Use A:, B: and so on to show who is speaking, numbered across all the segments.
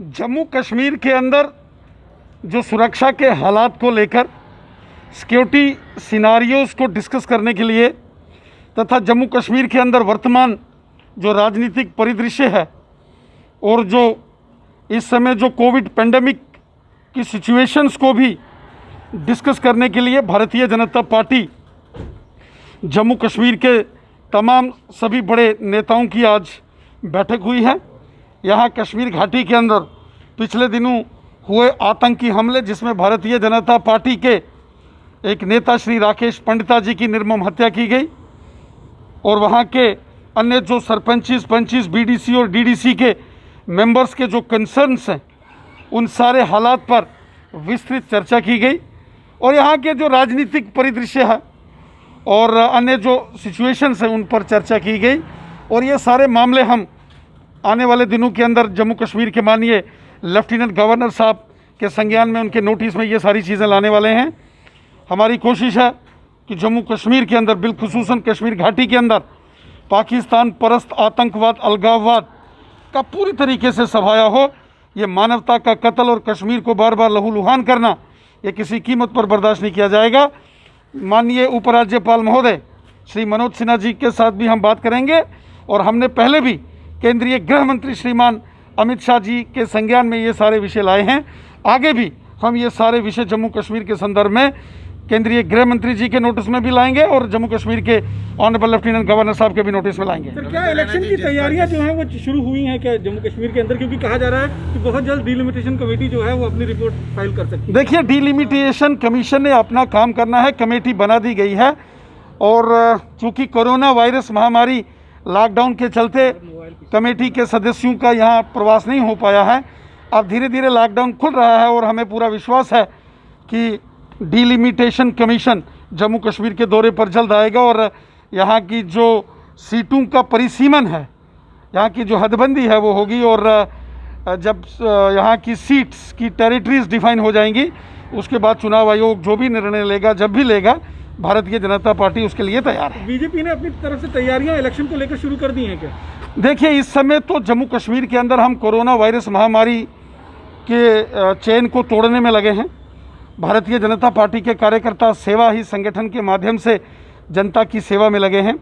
A: जम्मू कश्मीर के अंदर जो सुरक्षा के हालात को लेकर सिक्योरिटी सिनारियोज़ को डिस्कस करने के लिए तथा जम्मू कश्मीर के अंदर वर्तमान जो राजनीतिक परिदृश्य है और जो इस समय जो कोविड पेंडेमिक की सिचुएशंस को भी डिस्कस करने के लिए भारतीय जनता पार्टी जम्मू कश्मीर के तमाम सभी बड़े नेताओं की आज बैठक हुई है। यहाँ कश्मीर घाटी के अंदर पिछले दिनों हुए आतंकी हमले जिसमें भारतीय जनता पार्टी के एक नेता श्री राकेश पंडिता जी की निर्मम हत्या की गई और वहाँ के अन्य जो सरपंचीज पंचीज बीडीसी और डीडीसी के मेंबर्स के जो कंसर्न्स हैं उन सारे हालात पर विस्तृत चर्चा की गई और यहाँ के जो राजनीतिक परिदृश्य है और अन्य जो सिचुएशंस हैं उन पर चर्चा की गई और ये सारे मामले हम आने वाले दिनों के अंदर जम्मू कश्मीर के माननीय लेफ्टिनेंट गवर्नर साहब के संज्ञान में उनके नोटिस में ये सारी चीज़ें लाने वाले हैं। हमारी कोशिश है कि जम्मू कश्मीर के अंदर बिलखुसूसन कश्मीर घाटी के अंदर पाकिस्तान परस्त आतंकवाद अलगाववाद का पूरी तरीके से सफाया हो। ये मानवता का कत्ल और कश्मीर को बार बार लहूलुहान करना ये किसी कीमत पर बर्दाश्त नहीं किया जाएगा। माननीय उपराज्यपाल महोदय श्री मनोज सिन्हा जी के साथ भी हम बात करेंगे और हमने पहले भी केंद्रीय गृह मंत्री श्रीमान अमित शाह जी के संज्ञान में ये सारे विषय लाए हैं। आगे भी हम ये सारे विषय जम्मू कश्मीर के संदर्भ में केंद्रीय गृह मंत्री जी के नोटिस में भी लाएंगे और जम्मू कश्मीर के ऑनरेबल लेफ्टिनेंट गवर्नर साहब के भी नोटिस में लाएंगे।
B: सर, क्या इलेक्शन की तैयारियां जो हैं वो शुरू हुई हैं क्या जम्मू कश्मीर के अंदर, क्योंकि कहा जा रहा है कि बहुत जल्द डिलिमिटेशन कमेटी जो है वो अपनी रिपोर्ट फाइल कर सकती है।
A: देखिए, डिलिमिटेशन कमीशन ने अपना काम करना है, कमेटी बना दी गई है और चूँकि कोरोना वायरस महामारी लॉकडाउन के चलते कमेटी के सदस्यों का यहाँ प्रवास नहीं हो पाया है। अब धीरे धीरे लॉकडाउन खुल रहा है और हमें पूरा विश्वास है कि डिलिमिटेशन कमीशन जम्मू कश्मीर के दौरे पर जल्द आएगा और यहाँ की जो सीटों का परिसीमन है, यहाँ की जो हदबंदी है वो होगी और जब यहाँ की सीट्स की टेरिटरीज डिफाइन हो जाएंगी उसके बाद चुनाव आयोग जो भी निर्णय लेगा जब भी लेगा भारतीय जनता पार्टी उसके लिए तैयार है।
B: बीजेपी ने अपनी तरफ से तैयारियां इलेक्शन को लेकर शुरू कर दी हैं क्या?
A: देखिए, इस समय तो जम्मू कश्मीर के अंदर हम कोरोना वायरस महामारी के चेन को तोड़ने में लगे हैं। भारतीय जनता पार्टी के कार्यकर्ता सेवा ही संगठन के माध्यम से जनता की सेवा में लगे हैं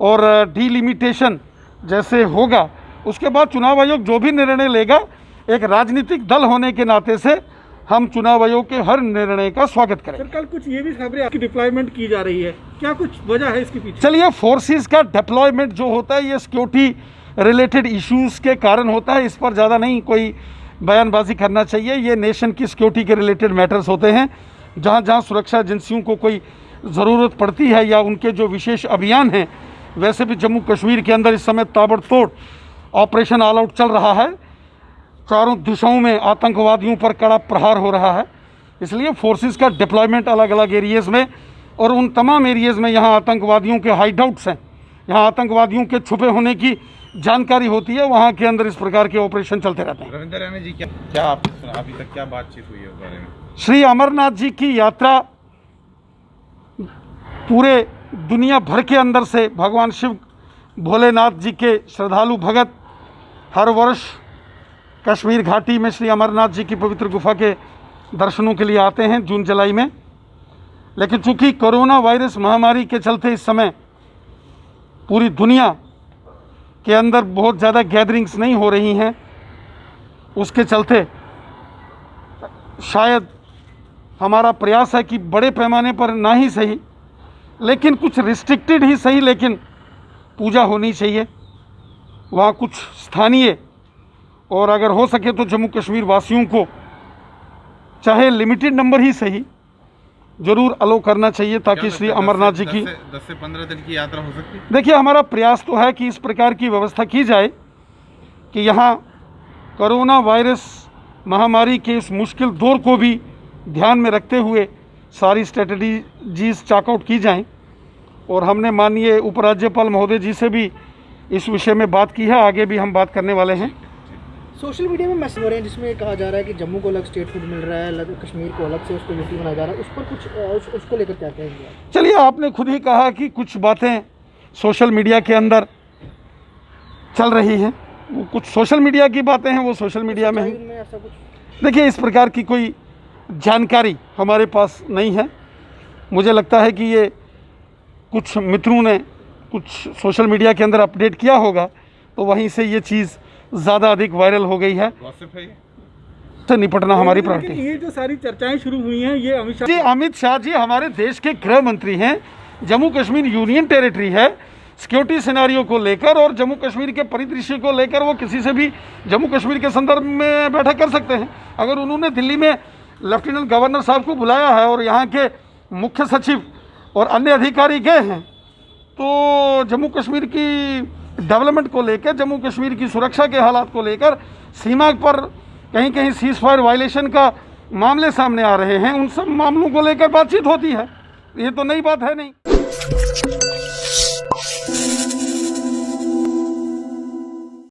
A: और डिलिमिटेशन जैसे होगा उसके बाद चुनाव आयोग जो भी निर्णय लेगा, एक राजनीतिक दल होने के नाते से हम चुनाव आयोग के हर निर्णय का स्वागत करेंगे।
B: सर, कल कुछ ये भी खबरें आपकी डिप्लॉयमेंट की जा रही है, क्या कुछ वजह है इसके पीछे?
A: चलिए, फोर्सेस का डिप्लॉयमेंट जो होता है ये सिक्योरिटी रिलेटेड इश्यूज के कारण होता है, इस पर ज़्यादा नहीं कोई बयानबाजी करना चाहिए। ये नेशन की सिक्योरिटी के रिलेटेड मैटर्स होते हैं। जहाँ जहाँ सुरक्षा एजेंसियों को कोई ज़रूरत पड़ती है या उनके जो विशेष अभियान हैं, वैसे भी जम्मू कश्मीर के अंदर इस समय ताबड़तोड़ ऑपरेशन ऑल आउट चल रहा है। चारों दिशाओं में आतंकवादियों पर कड़ा प्रहार हो रहा है, इसलिए फोर्सेस का डिप्लॉयमेंट अलग अलग एरियाज़ में और उन तमाम एरियाज़ में यहाँ आतंकवादियों के हाइडआउट्स हैं, यहाँ आतंकवादियों के छुपे होने की जानकारी होती है, वहाँ के अंदर इस प्रकार के ऑपरेशन चलते रहते हैं।
C: रविंद्र राणे जी, क्या आपने सुना अभी तक क्या बातचीत हुई है उस बारे में?
A: श्री अमरनाथ जी की यात्रा पूरे दुनिया भर के अंदर से भगवान शिव भोलेनाथ जी के श्रद्धालु भगत हर वर्ष कश्मीर घाटी में श्री अमरनाथ जी की पवित्र गुफा के दर्शनों के लिए आते हैं जून जुलाई में। लेकिन चूँकि कोरोना वायरस महामारी के चलते इस समय पूरी दुनिया के अंदर बहुत ज़्यादा गैदरिंग्स नहीं हो रही हैं, उसके चलते शायद हमारा प्रयास है कि बड़े पैमाने पर ना ही सही लेकिन कुछ रिस्ट्रिक्टेड ही सही लेकिन पूजा होनी चाहिए वहाँ कुछ स्थानीय, और अगर हो सके तो जम्मू कश्मीर वासियों को चाहे लिमिटेड नंबर ही सही जरूर अलो करना चाहिए ताकि श्री अमरनाथ जी की
C: 10 से 15 दिन की यात्रा हो सकती है।
A: देखिए, हमारा प्रयास तो है कि इस प्रकार की व्यवस्था की जाए कि यहाँ कोरोना वायरस महामारी के इस मुश्किल दौर को भी ध्यान में रखते हुए सारी स्ट्रेटजीज चाकआउट की जाएं और हमने माननीय उपराज्यपाल महोदय जी से भी इस विषय में बात की है, आगे भी हम बात करने वाले हैं।
D: सोशल मीडिया में मैसेज हो रहे हैं जिसमें कहा जा रहा है कि जम्मू को अलग स्टेटहुड मिल रहा है, कश्मीर को अलग से उसको यूटी बनाया जा रहा है, उस पर कुछ उसको लेकर क्या कहेंगे?
A: चलिए, आपने खुद ही कहा कि कुछ बातें सोशल मीडिया के अंदर चल रही हैं, वो कुछ सोशल मीडिया की बातें हैं, वो सोशल मीडिया में हैं।
D: उनमें ऐसा कुछ
A: देखिए, इस प्रकार की कोई जानकारी हमारे पास नहीं है। मुझे लगता है कि ये कुछ मित्रों ने कुछ सोशल मीडिया के अंदर अपडेट किया होगा, तो वहीं से ये चीज़ ज़्यादा अधिक वायरल हो गई है।
C: गॉसिप है ये?
A: से निपटना हमारी प्रायोरिटी
B: लेकिन
A: है।
B: ये जो सारी चर्चाएं शुरू हुई हैं, ये अमित शाह
A: जी, अमित शाह जी हमारे देश के गृह मंत्री हैं। जम्मू कश्मीर यूनियन टेरिटरी है। सिक्योरिटी सिनारियो को लेकर और जम्मू कश्मीर के परिदृश्य को लेकर वो किसी से भी जम्मू कश्मीर के संदर्भ में बैठक कर सकते हैं। अगर उन्होंने दिल्ली में लेफ्टिनेंट गवर्नर साहब को बुलाया है और यहाँ के मुख्य सचिव और अन्य अधिकारी गए हैं, तो जम्मू कश्मीर की डेवलपमेंट को लेकर, जम्मू कश्मीर की सुरक्षा के हालात को लेकर, सीमा पर कहीं कहीं सीज फायर वायलेशन का मामले सामने आ रहे हैं, उन सब मामलों को लेकर बातचीत होती है। ये तो नई बात है नहीं।